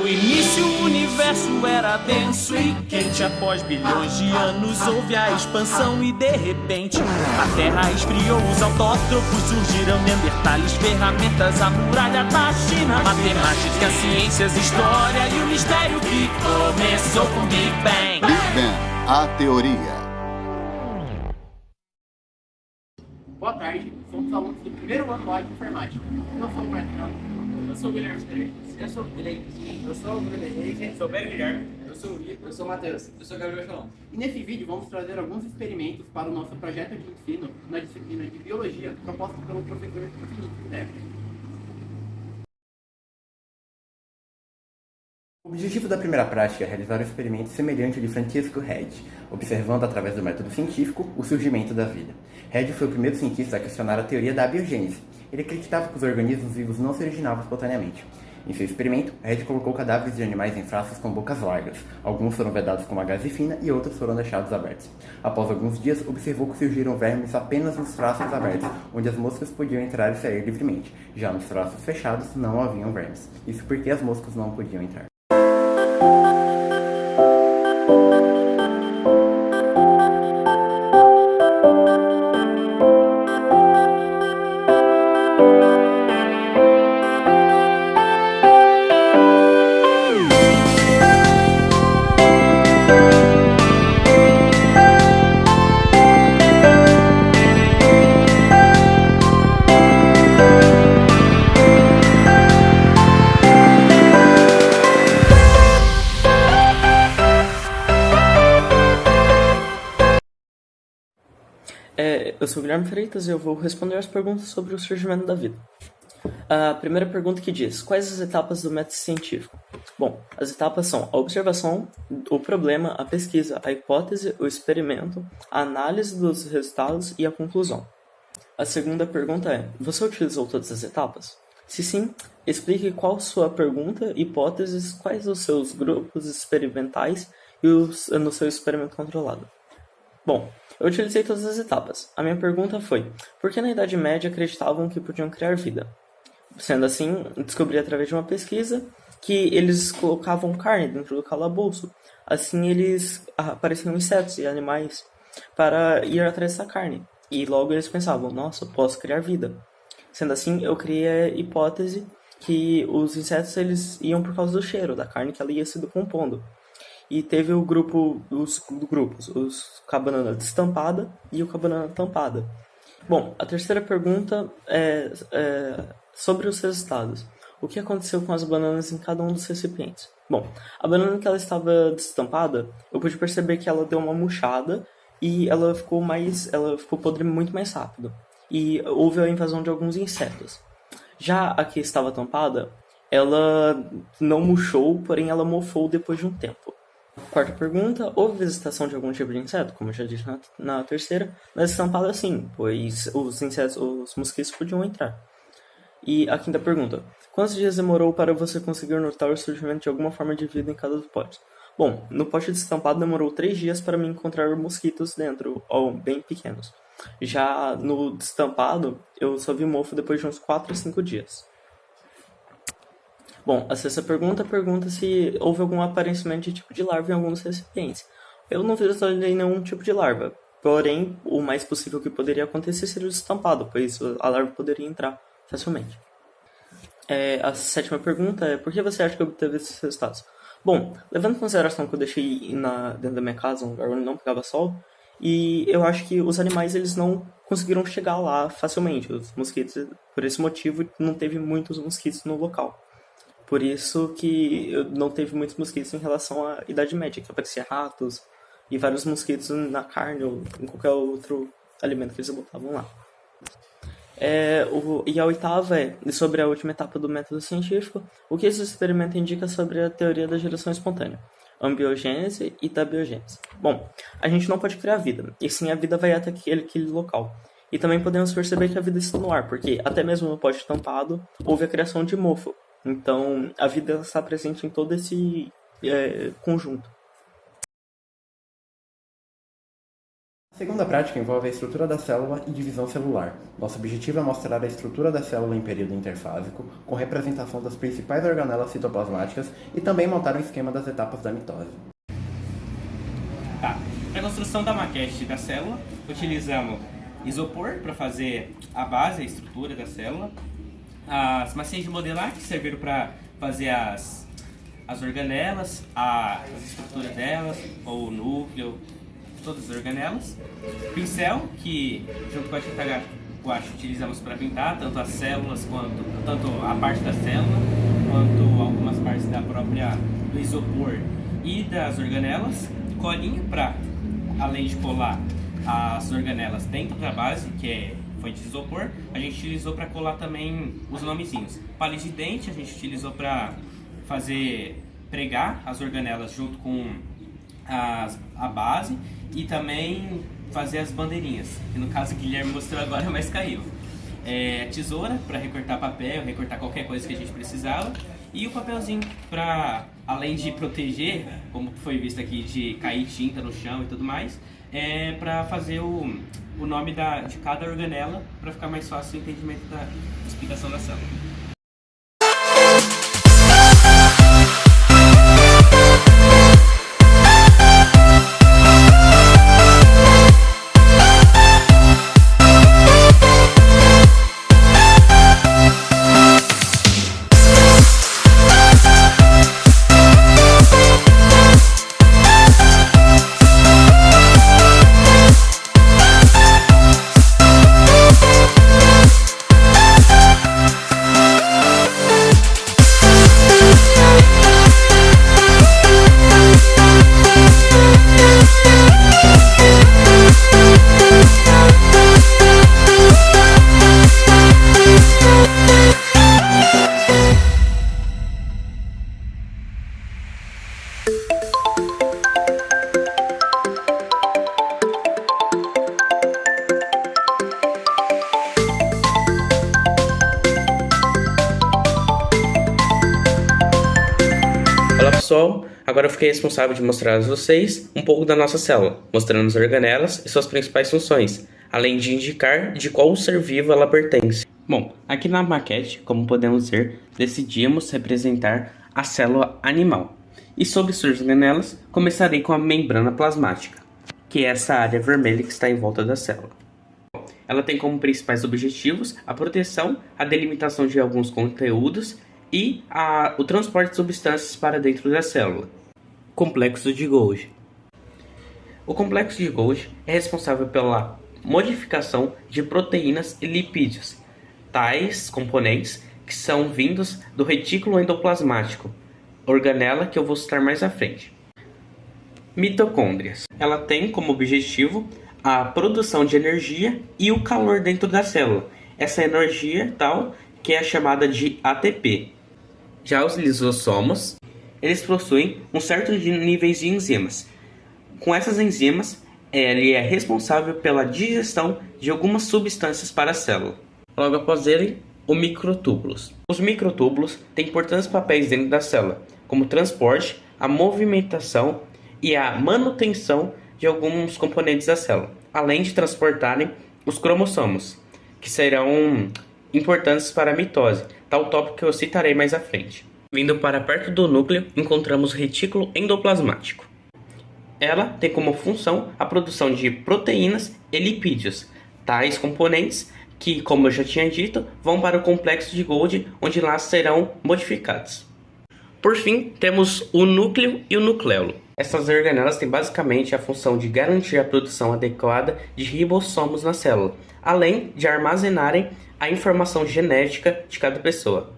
início o universo era denso e quente. Após bilhões de anos houve a expansão e de repente a Terra esfriou. Os autótrofos surgiram, neandertales, ferramentas, a muralha da China, matemática, ciências, história e o mistério que começou com Big Bang. Big Bang, a teoria. Boa tarde, somos alunos do primeiro ano lá de informática. Eu sou o Marcelo. Eu sou o Guilherme Pereira. Eu sou o Guilherme. Eu sou o Bruno Henrique. Eu sou o Pedro Guilherme. Eu sou o Rico. Eu sou o Matheus. Eu sou o Gabriel Chalão. E nesse vídeo vamos trazer alguns experimentos para o nosso projeto de ensino na disciplina de Biologia, proposto pelo professor Vinícius Neves. O objetivo da primeira prática é realizar um experimento semelhante ao de Francisco Redd, observando através do método científico o surgimento da vida. Redd foi o primeiro cientista a questionar a teoria da abiogênese. Ele acreditava que os organismos vivos não se originavam espontaneamente. Em seu experimento, Redd colocou cadáveres de animais em frascos com bocas largas. Alguns foram vedados com uma gaze fina e outros foram deixados abertos. Após alguns dias, observou que surgiram vermes apenas nos frascos abertos, onde as moscas podiam entrar e sair livremente. Já nos frascos fechados, não haviam vermes. Isso porque as moscas não podiam entrar. Eu sou o Guilherme Freitas e eu vou responder as perguntas sobre o surgimento da vida. A primeira pergunta que diz: quais as etapas do método científico? Bom, as etapas são a observação, o problema, a pesquisa, a hipótese, o experimento, a análise dos resultados e a conclusão. A segunda pergunta é: você utilizou todas as etapas? Se sim, explique qual sua pergunta, hipóteses, quais os seus grupos experimentais e no seu experimento controlado. Bom, eu utilizei todas as etapas. A minha pergunta foi: por que na Idade Média acreditavam que podiam criar vida? Sendo assim, descobri através de uma pesquisa que eles colocavam carne dentro do calabouço. Assim eles apareciam insetos e animais para ir atrás dessa carne. E logo eles pensavam: nossa, posso criar vida. Sendo assim, eu criei a hipótese que os insetos eles iam por causa do cheiro da carne que ela ia se decompondo. E teve os grupos, com a banana destampada e o com a banana tampada. Bom, a terceira pergunta é sobre os resultados. O que aconteceu com as bananas em cada um dos recipientes? Bom, a banana que ela estava destampada, eu pude perceber que ela deu uma murchada e ela ficou podre muito mais rápido. E houve a invasão de alguns insetos. Já a que estava tampada, ela não murchou, porém ela mofou depois de um tempo. Quarta pergunta: houve visitação de algum tipo de inseto? Como eu já disse na terceira, mas estampada sim, pois os mosquitos podiam entrar. E a quinta pergunta: quantos dias demorou para você conseguir notar o surgimento de alguma forma de vida em cada dos potes? Bom, no pote destampado demorou 3 dias para me encontrar mosquitos dentro, ou bem pequenos. Já no destampado, eu só vi mofo depois de uns 4 a 5 dias. Bom, a sexta pergunta se houve algum aparecimento de tipo de larva em alguns recipientes. Eu não visualizei nenhum tipo de larva, porém, o mais possível que poderia acontecer seria o destampado, pois a larva poderia entrar facilmente. A sétima pergunta é: por que você acha que obteve esses resultados? Bom, levando em consideração que eu deixei dentro da minha casa, um lugar onde não pegava sol, e eu acho que os animais eles não conseguiram chegar lá facilmente. Os mosquitos, por esse motivo, não teve muitos mosquitos no local. Por isso que não teve muitos mosquitos em relação à Idade Média, que aparecia ratos e vários mosquitos na carne ou em qualquer outro alimento que eles botavam lá. E a oitava é sobre a última etapa do método científico: o que esse experimento indica sobre a teoria da geração espontânea, ambiogênese e da biogênese. Bom, a gente não pode criar vida, e sim a vida vai até aquele local. E também podemos perceber que a vida está no ar, porque até mesmo no pote tampado houve a criação de mofo. Então, a vida está presente em todo esse conjunto. A segunda prática envolve a estrutura da célula e divisão celular. Nosso objetivo é mostrar a estrutura da célula em período interfásico, com representação das principais organelas citoplasmáticas e também montar um esquema das etapas da mitose. Tá. Para a construção da maquete da célula, utilizamos isopor para fazer a base, a estrutura da célula, as massinhas de modelar que serviram para fazer as organelas, as estruturas delas, ou o núcleo, todas as organelas, pincel, que junto com a tinta guache utilizamos para pintar tanto as células, tanto a parte da célula, quanto algumas partes do isopor e das organelas, colinha para, além de colar as organelas dentro da base, foi de isopor, a gente utilizou para colar também os nomezinhos. Palito de dente a gente utilizou para pregar as organelas junto com a base e também fazer as bandeirinhas, que no caso o Guilherme mostrou agora, mas caiu. Tesoura para recortar papel, recortar qualquer coisa que a gente precisava, e o papelzinho para, além de proteger, como foi visto aqui, de cair tinta no chão e tudo mais, para fazer o nome de cada organela, para ficar mais fácil o entendimento da explicação da célula. Olá pessoal, agora eu fiquei responsável de mostrar a vocês um pouco da nossa célula, mostrando as organelas e suas principais funções, além de indicar de qual ser vivo ela pertence. Bom, aqui na maquete, como podemos ver, decidimos representar a célula animal. E sobre suas organelas, começarei com a membrana plasmática, que é essa área vermelha que está em volta da célula. Ela tem como principais objetivos a proteção, a delimitação de alguns conteúdos e o transporte de substâncias para dentro da célula. Complexo de Golgi. O complexo de Golgi é responsável pela modificação de proteínas e lipídios, tais componentes que são vindos do retículo endoplasmático, organela que eu vou citar mais à frente. Mitocôndrias. Ela tem como objetivo a produção de energia e o calor dentro da célula. Essa energia tal que é chamada de ATP. Já os lisossomos, eles possuem um certo níveis de enzimas. Com essas enzimas, ele é responsável pela digestão de algumas substâncias para a célula. Logo após ele, os microtúbulos. Os microtúbulos têm importantes papéis dentro da célula, como o transporte, a movimentação e a manutenção de alguns componentes da célula, além de transportarem os cromossomos, que serão importantes para a mitose, tal tópico que eu citarei mais à frente. Vindo para perto do núcleo, encontramos o retículo endoplasmático. Ela tem como função a produção de proteínas e lipídios, tais componentes que, como eu já tinha dito, vão para o complexo de Golgi, onde lá serão modificados. Por fim, temos o núcleo e o nucleolo. Essas organelas têm basicamente a função de garantir a produção adequada de ribossomos na célula, além de armazenarem a informação genética de cada pessoa.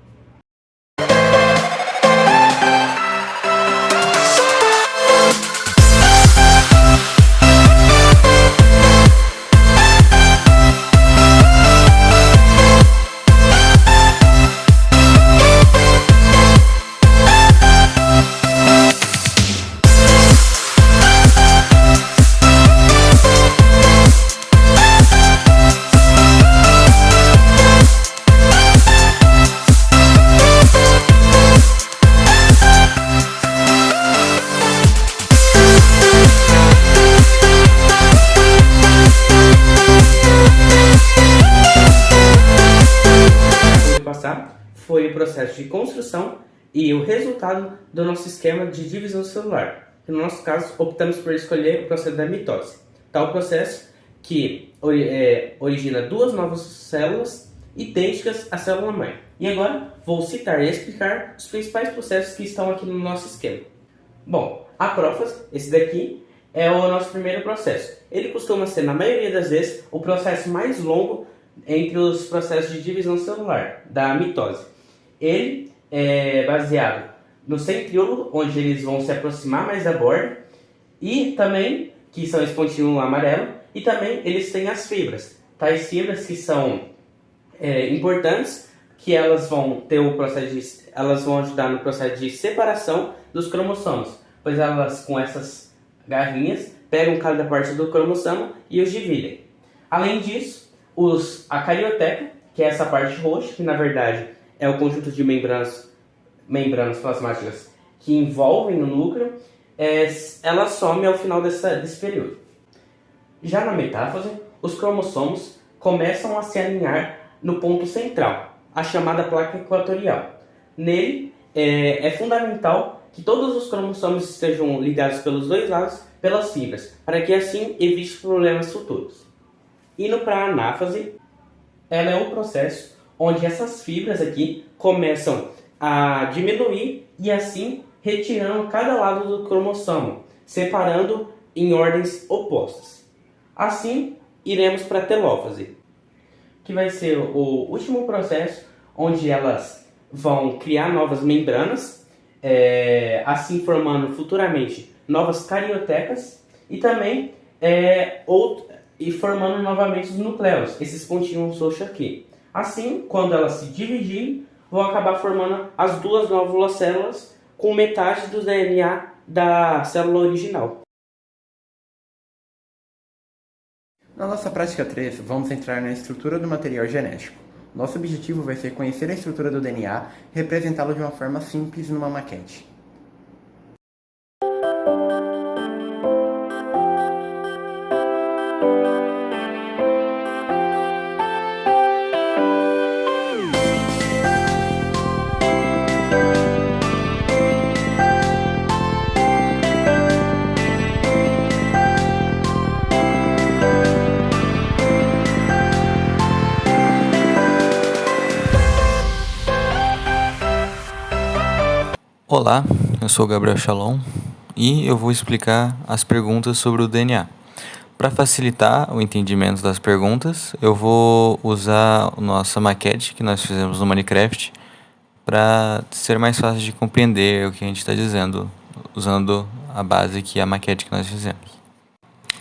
processo de construção e o resultado do nosso esquema de divisão celular. No nosso caso, optamos por escolher o processo da mitose, tal processo que origina duas novas células idênticas à célula-mãe. E agora vou citar e explicar os principais processos que estão aqui no nosso esquema. Bom, a prófase, esse daqui, é o nosso primeiro processo. Ele costuma ser, na maioria das vezes, o processo mais longo entre os processos de divisão celular, da mitose. Ele é baseado no centríolo, onde eles vão se aproximar mais da borda, e também, que são esse pontinho amarelo, e também eles têm as fibras. Tais fibras que são importantes, que elas vão ter o processo elas vão ajudar no processo de separação dos cromossomos, pois elas, com essas garrinhas, pegam cada parte do cromossomo e os dividem. Além disso, a carioteca, que é essa parte roxa, que na verdade é o conjunto de membranas plasmáticas que envolvem o núcleo, ela some ao final desse período. Já na metáfase, os cromossomos começam a se alinhar no ponto central, a chamada placa equatorial. Nele, é fundamental que todos os cromossomos estejam ligados pelos dois lados pelas fibras, para que assim evite problemas futuros. Indo para a anáfase, ela é um processo onde essas fibras aqui começam a diminuir e assim retirando cada lado do cromossomo, separando em ordens opostas. Assim, iremos para a telófase, que vai ser o último processo onde elas vão criar novas membranas, assim formando futuramente novas cariotecas e também formando novamente os nucleus, esses pontinhos roxos aqui. Assim, quando elas se dividirem, vão acabar formando as duas novas células com metade do DNA da célula original. Na nossa prática 3, vamos entrar na estrutura do material genético. Nosso objetivo vai ser conhecer a estrutura do DNA e representá-lo de uma forma simples numa maquete. Olá, eu sou o Gabriel Shalom e eu vou explicar as perguntas sobre o DNA. Para facilitar o entendimento das perguntas, eu vou usar a nossa maquete que nós fizemos no Minecraft para ser mais fácil de compreender o que a gente está dizendo, usando a base que é a maquete que nós fizemos.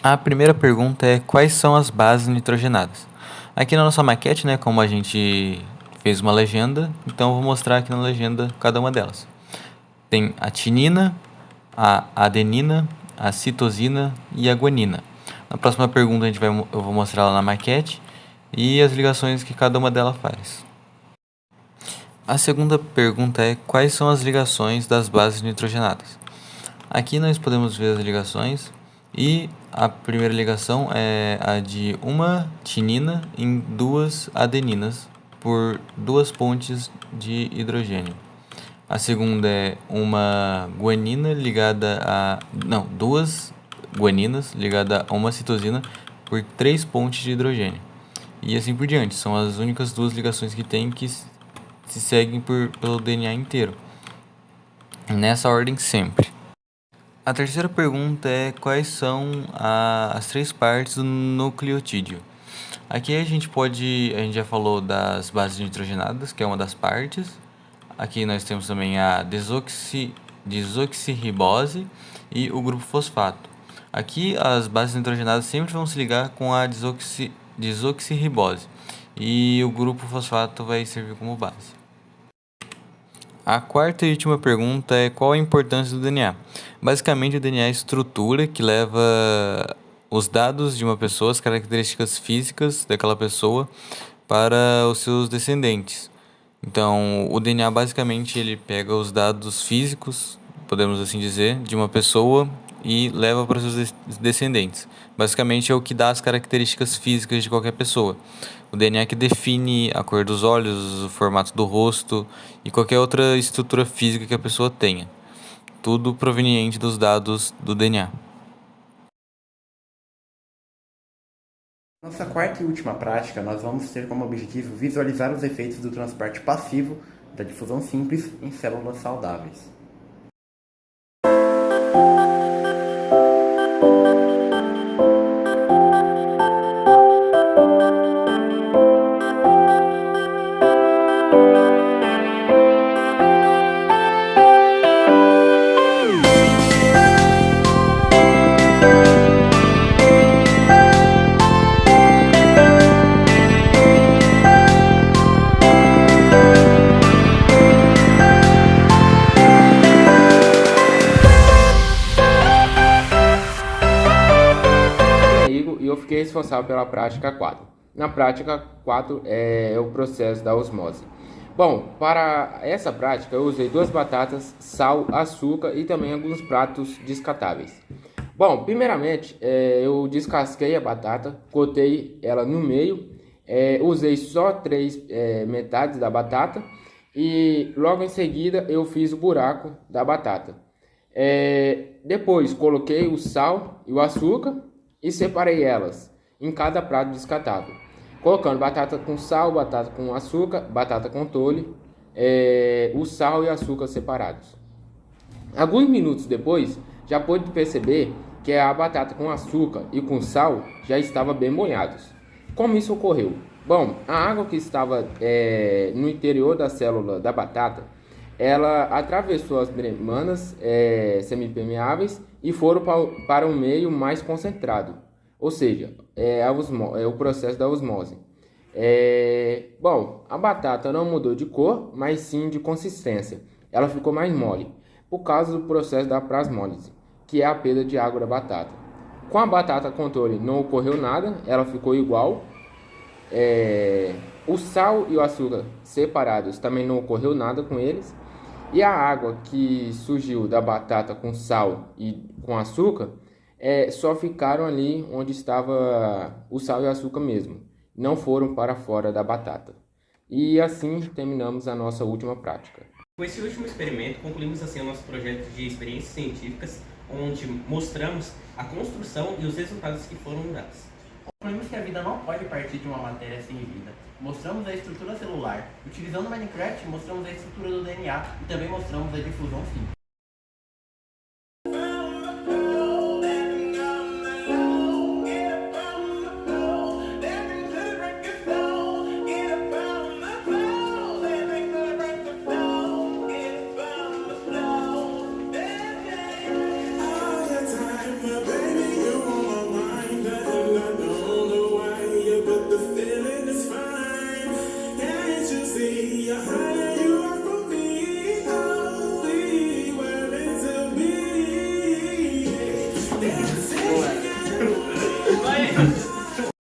A primeira pergunta é: quais são as bases nitrogenadas? Aqui na nossa maquete, como a gente fez uma legenda, então eu vou mostrar aqui na legenda cada uma delas. Tem a tinina, a adenina, a citosina e a guanina. Na próxima pergunta eu vou mostrar ela na maquete e as ligações que cada uma delas faz. A segunda pergunta é: quais são as ligações das bases nitrogenadas? Aqui nós podemos ver as ligações e a primeira ligação é a de uma tinina em duas adeninas por duas pontes de hidrogênio. A segunda é uma guanina ligada a... duas guaninas ligadas a uma citosina por 3 pontes de hidrogênio. E assim por diante. São as únicas duas ligações que tem que se seguem pelo DNA inteiro. Nessa ordem sempre. A terceira pergunta é: quais são as 3 partes do nucleotídeo? Aqui a gente já falou das bases nitrogenadas, que é uma das partes. Aqui nós temos também a desoxirribose e o grupo fosfato. Aqui as bases nitrogenadas sempre vão se ligar com a desoxirribose e o grupo fosfato vai servir como base. A quarta e última pergunta é: qual a importância do DNA? Basicamente, o DNA é a estrutura que leva os dados de uma pessoa, as características físicas daquela pessoa, para os seus descendentes. Então, o DNA basicamente ele pega os dados físicos, podemos assim dizer, de uma pessoa e leva para os seus descendentes. Basicamente é o que dá as características físicas de qualquer pessoa. O DNA que define a cor dos olhos, o formato do rosto e qualquer outra estrutura física que a pessoa tenha. Tudo proveniente dos dados do DNA. Nossa quarta e última prática, nós vamos ter como objetivo visualizar os efeitos do transporte passivo da difusão simples em células saudáveis. E eu fiquei responsável pela prática 4. Na prática 4 é o processo da osmose. Bom, para essa prática eu usei 2 batatas, sal, açúcar e também alguns pratos descartáveis. Bom, primeiramente eu descasquei a batata, cortei ela no meio, usei só 3 metades da batata e logo em seguida eu fiz o buraco da batata. Depois coloquei o sal e o açúcar e separei elas em cada prato descartável, colocando batata com sal, batata com açúcar, batata com tole, o sal e açúcar separados. Alguns minutos depois, já pude perceber que a batata com açúcar e com sal já estava bem molhados. Como isso ocorreu? Bom, a água que estava no interior da célula da batata, ela atravessou as membranas semipermeáveis e foram para um meio mais concentrado, ou seja, o processo da osmose. Bom, a batata não mudou de cor, mas sim de consistência. Ela ficou mais mole, por causa do processo da plasmólise, que é a perda de água da batata. Com a batata controle não ocorreu nada, ela ficou igual. O sal e o açúcar separados também não ocorreu nada com eles. E a água que surgiu da batata com sal e com açúcar só ficaram ali onde estava o sal e o açúcar mesmo. Não foram para fora da batata. E assim terminamos a nossa última prática. Com esse último experimento, concluímos assim o nosso projeto de experiências científicas, onde mostramos a construção e os resultados que foram dados. Concluímos que a vida não pode partir de uma matéria sem vida. Mostramos a estrutura celular. Utilizando Minecraft, mostramos a estrutura do DNA e também mostramos a difusão simples.